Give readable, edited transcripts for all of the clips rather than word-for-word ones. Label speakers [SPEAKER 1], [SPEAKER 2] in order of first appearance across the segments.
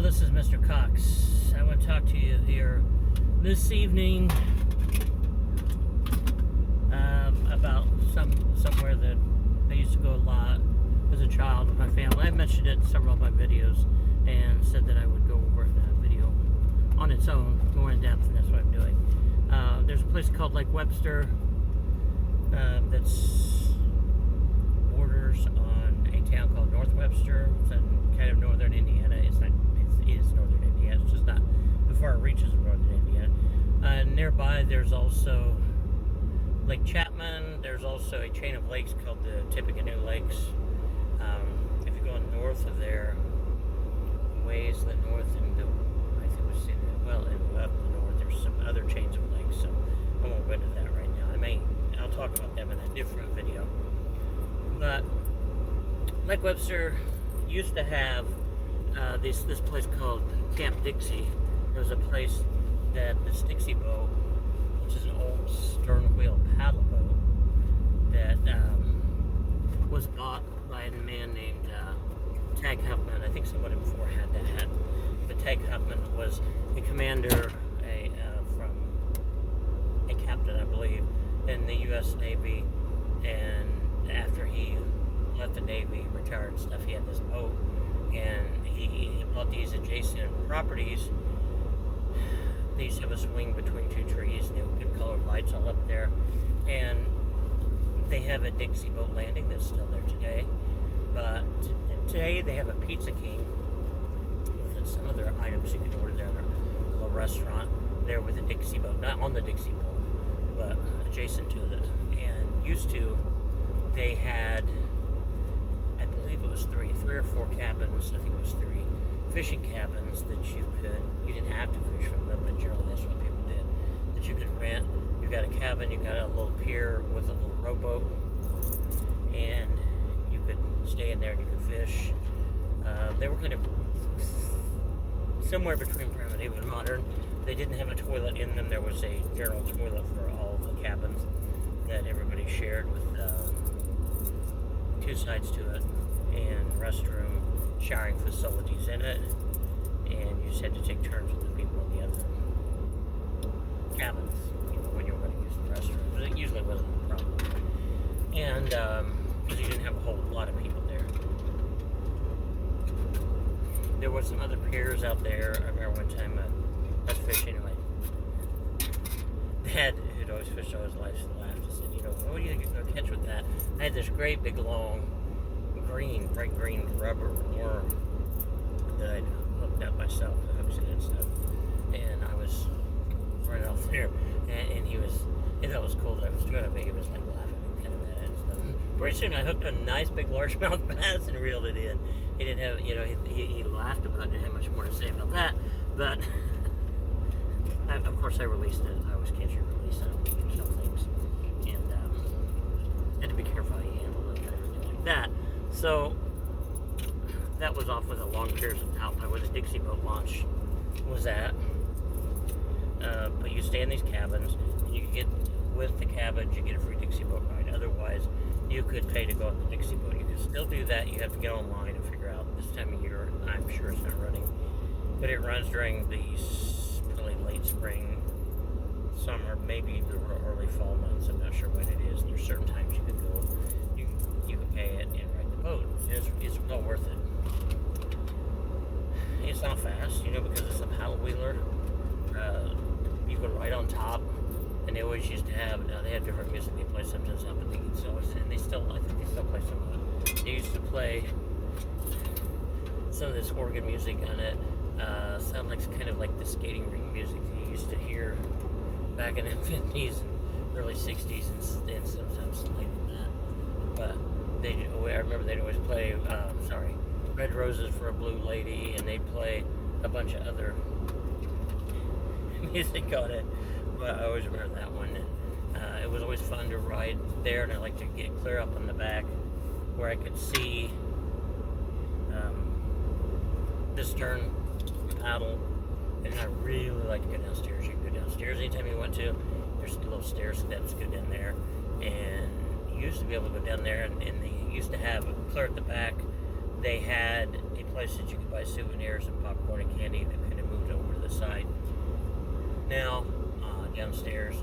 [SPEAKER 1] this is Mr. Cox. I want to talk to you here this evening about somewhere that I used to go a lot as a child with my family. I mentioned it in several of my videos and said that I would go over the video on its own, more in depth, and that's what I'm doing. There's a place called Lake Webster that's borders on a town called North Webster. It's in kind of northern Indiana. It is northern Indiana. It's just not before it reaches northern Indiana. Nearby, there's also Lake Chapman. There's also a chain of lakes called the Tippecanoe Lakes. If you go north of there, ways to the north, and I think we've seen it. Well, and up the north, there's some other chains of lakes. So I won't go into that right now. I'll talk about them in a different video. But Lake Webster used to have this place called Camp Dixie. There was a place that this Dixie boat, which is an old stern wheel paddle boat, that was bought by a man named Tag Huffman. I think somebody before had that. But Tag Huffman was a commander, from a captain, I believe, in the U.S. Navy. And after he left the Navy, retired and stuff, he had this boat, and he bought these adjacent properties. They used to have a swing between two trees, and they would get colored lights all up there. And they have a Dixie boat landing that's still there today. But today they have a Pizza King with some other items you can order there. A little restaurant there with a Dixie boat, not on the Dixie boat, but adjacent to it. And used to, they had, I believe it was three or four cabins. I think it was three fishing cabins that you didn't have to fish from them, but generally that's what people did, that you could rent. You got a cabin, you got a little pier with a little rowboat, and you could stay in there and you could fish. They were kind of somewhere between primitive and modern. They didn't have a toilet in them. There was a general toilet for all the cabins that everybody shared with two sides to it, and restroom, showering facilities in it, and you just had to take turns with the people in the other cabins, when you were going to use the restroom. But it usually wasn't a problem. And because you didn't have a whole lot of people there. There was some other piers out there. I remember one time I was fishing, and my dad, who'd always fished all his life, laughed and said, what are you going to catch with that? I had this great big long bright green rubber worm that I'd hooked up myself, the hooks and stuff. And I was running off there, and he thought it was cool that I was doing it, but he was like laughing kind of at it and stuff. Pretty soon I hooked a nice big largemouth bass and reeled it in. He didn't have, he laughed about it, didn't have much more to say about that, but of course I released it. I always catch and release it. I don't kill things. And had to be careful how you handle it and everything like that. So that was off with a long piers out by where the Dixie boat launch was at. But you stay in these cabins, and you get with the cabins, you get a free Dixie boat ride. Otherwise, you could pay to go on the Dixie boat. You can still do that. You have to get online and figure out this time of year. I'm sure it's not running, but it runs during the probably late spring, summer, maybe the early fall months. I'm not sure when it is. There's certain times you can go. You can pay it and ride the boat. It's well worth it. It's not fast, because it's a paddle wheeler. You can ride on top, and they always used to have. Now they have different music they play sometimes up at the and I think they still play some of it. They used to play some of this organ music on it. Sound like kind of like the skating rink music you used to hear back in the 50s and early 60s and sometimes like that. But I remember they'd always play, Red Roses for a Blue Lady, and they'd play a bunch of other music on it. But I always remember that one. And, it was always fun to ride there, and I like to get clear up on the back where I could see the stern paddle. And I really like to go downstairs. You can go downstairs anytime you want to. There's little stair steps go down there, and you used to be able to go down there, and they used to have clear at the back they had a place that you could buy souvenirs and popcorn and candy that kind of moved over to the side now, downstairs,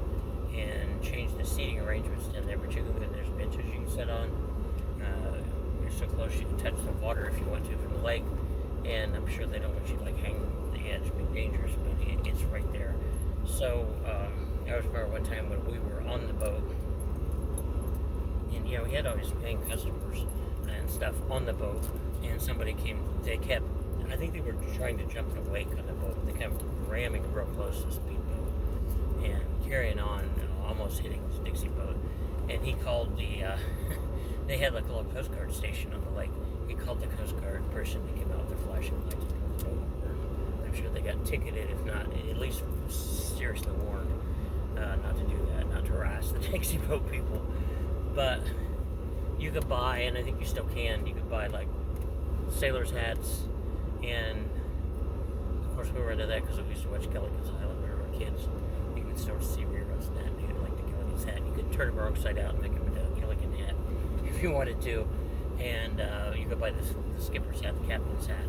[SPEAKER 1] and changed the seating arrangements down there. But you can go, there's benches you can sit on. You're so close you can touch the water if you want to from the lake. And I'm sure they don't want you to like hang the edge, it'd be dangerous, but it's right there. So I remember one time when we were on the boat, and we had all these paying customers and stuff on the boat, and somebody came. They kept, I think they were trying to jump in a wake on the boat. They kept ramming real close to the speedboat and carrying on, almost hitting this Dixie boat. And he called the. They had like a little Coast Guard station on the lake. He called the Coast Guard person that came out with their flashing lights. I'm sure they got ticketed, if not at least seriously warned not to do that, not to harass the Dixie boat people. But you could buy, and I think you still can, you could buy like sailors' hats, and of course we were into that because we used to watch Gilligan's Island when we were kids. You could sort of see reruns of that, and you could like the Gilligan's hat. You could turn it wrong side out and make it into a Gilligan hat if you wanted to. And you could buy the skipper's hat, the captain's hat.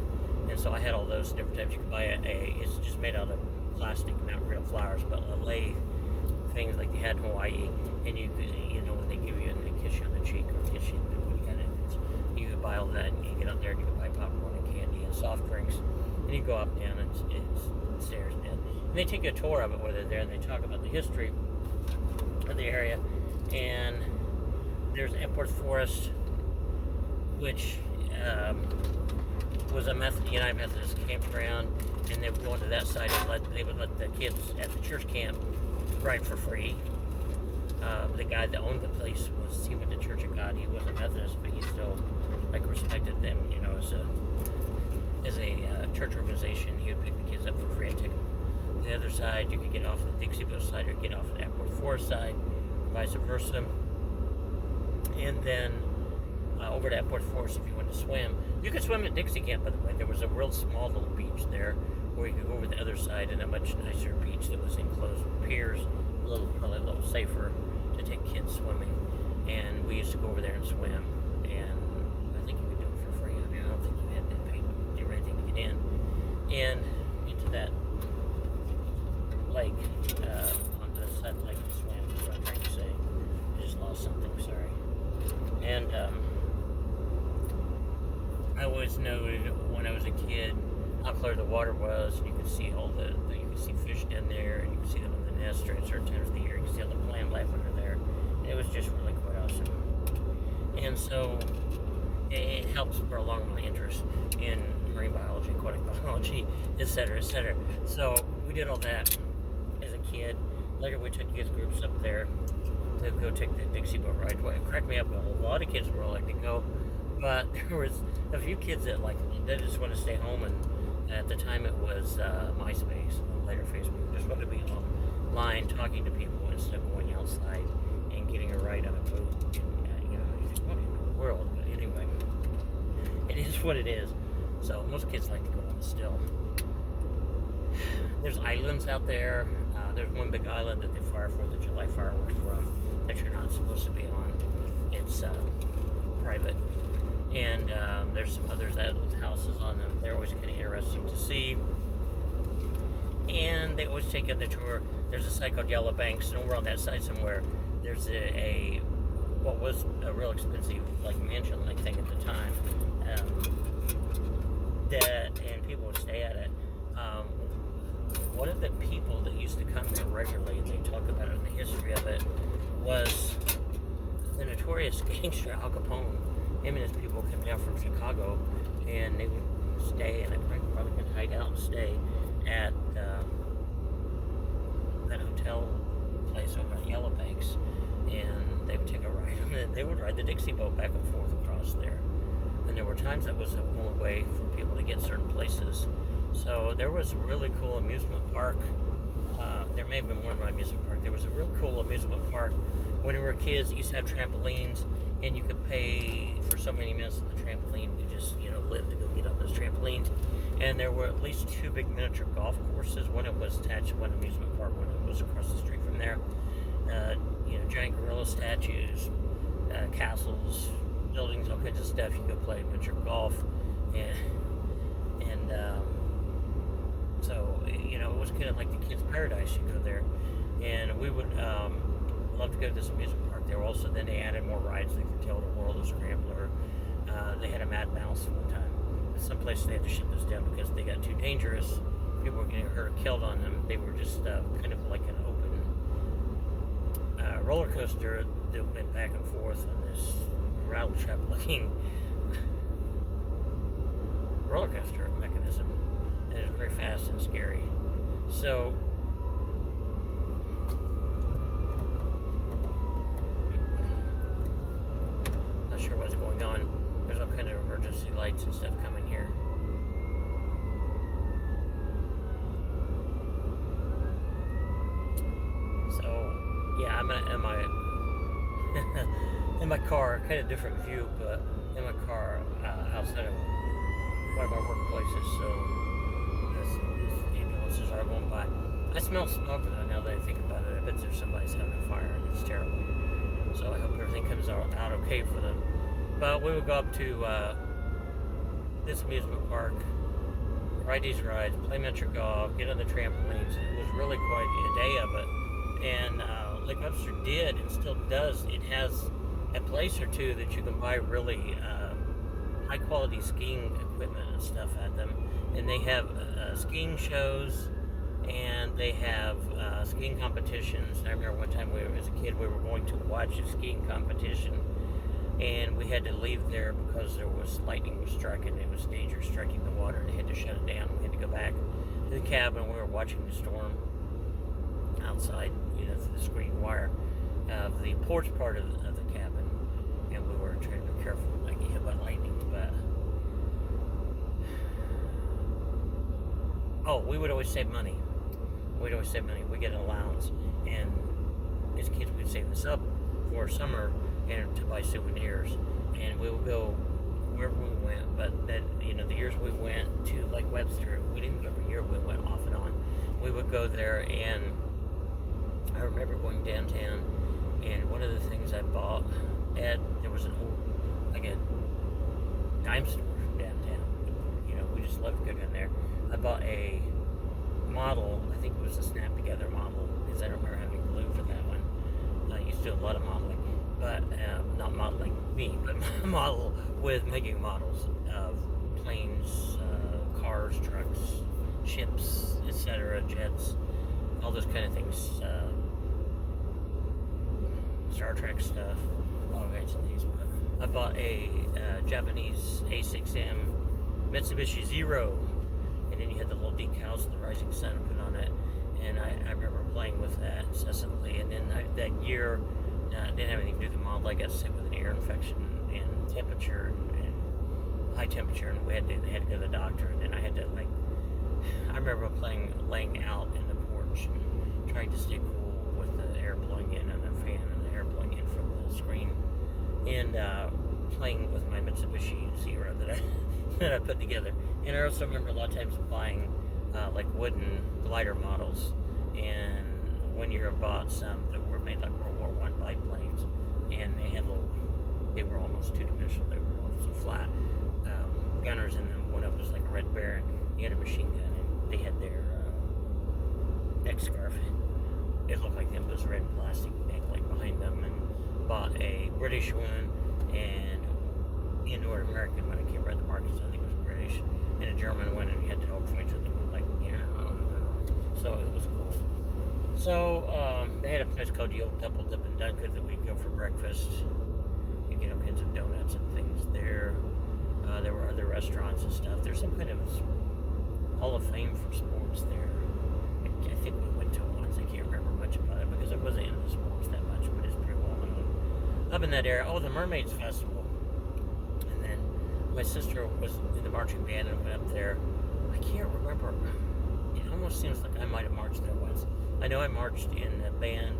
[SPEAKER 1] And so I had all those different types. You could buy it's just made out of plastic, not real flowers, but a lathe, things like they had in Hawaii. And you could, when they give you and they kiss you on the cheek or kiss you when you got it, you could buy all that, and you get up there and you could buy popcorn and candy and soft drinks. And you go up and down, and it's stairs down. And they take you a tour of it while they're there, and they talk about the history of the area. And there's Epworth Forest, which was a United Methodist campground, and they would go into that side and they would let the kids at the church camp ride for free. The guy that owned the place he went to Church of God. He wasn't Methodist, but he still respected them, as a church organization. He would pick the kids up for free and take them to the other side. You could get off the Dixie Boat side or get off the Epworth Forest side, vice versa. And then over to Epworth Forest if you want to swim. You could swim at Dixie Camp, by the way. There was a real small little beach there where you could go over the other side, and a much nicer beach that was enclosed with piers, probably a little safer to take kids swimming. And we used to go over there and swim, and I think you could do it for free. I don't think you had to pay or anything to get in. And into that lake, onto the side of the lake and swim, is what I'm trying to say. I just lost something, sorry. And I always noted when I was a kid how clear the water was, and you could see all you could see fish down there, and you could see them in the nest during certain times of the year. You could see all the plant life under there. And it was just really quite awesome. And so it helps spur along my interest in marine biology, aquatic biology, etc., etc. So we did all that as a kid. Later we took kids groups up there to go take the Dixie boat ride. Well, it cracked me up. A lot of kids were like to go, but there was a few kids that they just want to stay home. And at the time it was MySpace, later Facebook. Just wanted to be online talking to people instead of going outside and getting a ride on a boat. And, you think, what in the world? But anyway, it is what it is. So most kids like to go on still. There's islands out there. There's one big island that they fire 4th of July fireworks from that you're not supposed to be on. It's private. And there's some others that with houses on them. They're always kind of interesting to see. And they always take you on the tour. There's a site called Yellow Banks, and over on that side somewhere, there's what was a real expensive mansion-like thing at the time. And people would stay at it. One of the people that used to come there regularly, and they talk about it in the history of it, was the notorious gangster Al Capone. Him and his people came down from Chicago, and they would stay, and they probably could hide out and stay at that hotel place over at Yellow Banks, and they would take a ride. They would ride the Dixie boat back and forth across there. And there were times that was the only way for people to get certain places. So there was a really cool amusement park. There may have been more than one amusement park. There was a real cool amusement park. When we were kids, it used to have trampolines, and you could pay for so many minutes on the trampoline to just, live to go get on those trampolines. And there were at least 2 big miniature golf courses. One it was attached to one amusement park, one it was across the street from there. Giant gorilla statues, castles, buildings, all kinds of stuff. You could play miniature golf. and so it was kind of like the kids' paradise. You go there, and we would love to go to this amusement park there. Also, then they added more rides like the Tilt a Whirl, the Scrambler. They had a Mad Mouse one time. Some places they had to shut those down because they got too dangerous. People were getting hurt or killed on them. They were just kind of like an open roller coaster that went back and forth on this rattle trap looking roller coaster mechanism. And it was very fast and scary. So not sure what's going on. There's all kind of emergency lights and stuff coming here. So yeah, I'm in my car, kind of different view, but in my car outside of one of my workplaces. So these ambulances are going by. I smell smoke now that I think about it. I bet there's somebody's having a fire and it's terrible. So I hope everything comes out okay for them. But we would go up to this amusement park, ride these rides, play miniature golf, get on the trampolines. It was really quite a day of it. And like Webster did and still does, it has a place or two that you can buy really high quality skiing equipment and stuff at them. And they have skiing shows, and they have skiing competitions. And I remember one time as a kid we were going to watch a skiing competition, and we had to leave there because there was lightning was striking. It was dangerous striking the water. They had to shut it down. We had to go back to the cabin. We were watching the storm outside, through the screen wire of the porch part of the cabin, and we were trying to be careful not get hit by lightning. But we would always save money. We get an allowance, and as kids we'd save this up for summer and to buy souvenirs, and we would go wherever we went. But then the years we went to like Webster, we didn't go every year. We went off and on. We would go there, and I remember going downtown, and one of the things I bought there was an old, like a dime store downtown. We just loved to go down there. I bought a model. I think it was a snap together model, because I don't remember having glue for that one. I used to do a lot of modeling, but not modeling me, but model with making models of planes, cars, trucks, ships, etc., jets, all those kind of things. Star Trek stuff, all kinds of things. But I bought a Japanese A6M Mitsubishi Zero, and then you had the little decals of the rising sun put on it, and I remember playing with that incessantly. And then that year, I didn't have anything to do with the model. I got sick with an ear infection and temperature and high temperature, and they had to go to the doctor. And then I had to I remember laying out in the porch and trying to stay cool with the air blowing in and the fan and the air blowing in from the screen, and playing with my Mitsubishi Zero that I put together. And I also remember a lot of times buying wooden glider models, and one year I bought some that were made like World War I biplanes, and they were almost two-dimensional. They were almost flat gunners in them. One of them was like a Red Baron. He had a machine gun, and they had their neck scarf. It looked like them, those red plastic neck behind them. And bought a British one and a North American one. I can't remember the markets. I think it was British, and a German one, and you had the whole points that looked so it was cool. So they had a place called the Old Double Dip in Dunkirk that we'd go for breakfast. You get all kinds of donuts and things there. There were other restaurants and stuff. There's some kind of Hall of Fame for sports there. I think we went to it once. I can't remember much about it because I wasn't into sports that much, but it's pretty well known up in that area. The Mermaids Festival. And then my sister was in the marching band and went up there. I can't remember. It almost seems like I might have marched there once. I know I marched in a band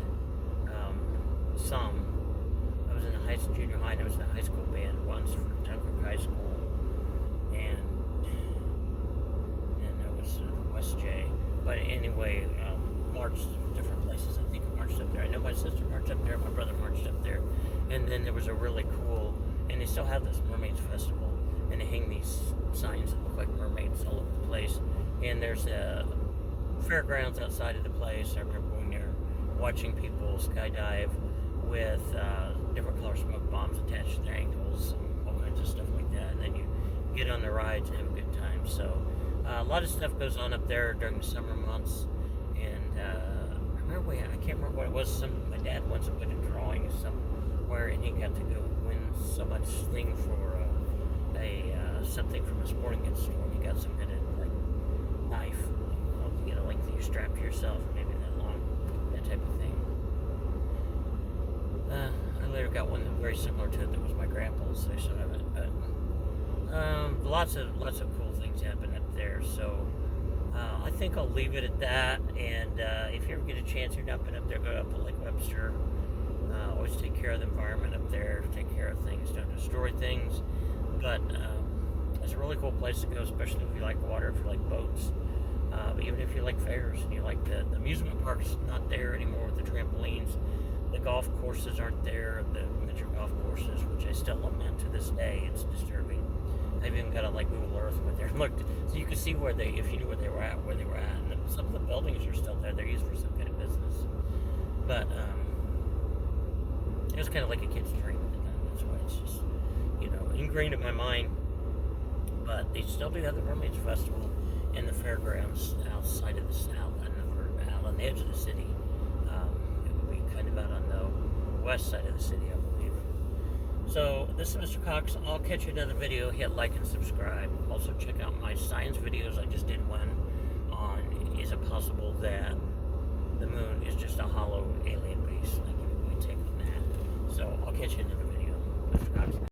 [SPEAKER 1] some. I was in junior high, and I was in a high school band once for Dunkirk High School. And I was West J. But anyway, marched different places. I think I marched up there. I know my sister marched up there. My brother marched up there. And then there was a really cool, and they still have this Mermaids Festival. and they hang these signs that look like mermaids all over the place. And there's a Fairgrounds outside of the place. I remember going there watching people skydive with different color smoke bombs attached to their ankles and all kinds of stuff like that. And then you get on the rides and have a good time. So a lot of stuff goes on up there during the summer months. And I can't remember what it was. My dad once put a drawing somewhere, and he got to go win so much thing for something from a sporting goods store. He got some kind of like knife, like that you strap to yourself, maybe that long, that type of thing. I later got one that very similar to it that was my grandpa's. I still have it, but lots of cool things happen up there. So I think I'll leave it at that. And if you ever get a chance, you're not been up there, go up to Lake Webster. Always take care of the environment up there. Take care of things. Don't destroy things. But it's a really cool place to go, especially if you like water, if you like boats. But even if you like fairs and you like the amusement park's not there anymore with the trampolines. The golf courses aren't there, the miniature golf courses, which I still lament to this day. It's disturbing. I've even got to like Google Earth with there and looked, so you could see if you knew where they were at. And some of the buildings are still there. They're used for some kind of business. But it was kind of like a kid's dream at the time. That's why it's just, ingrained in my mind. But they still do have the Mermaids Festival in the Fairgrounds outside of the south, out on the edge of the city. It would be kind of out on the west side of the city, I believe. So this is Mr. Cox. I'll catch you in another video. Hit like and subscribe. Also check out my science videos. I just did one on, is it possible that the moon is just a hollow alien base? Like, give me my take on that. So I'll catch you in another video. Mr. Cox.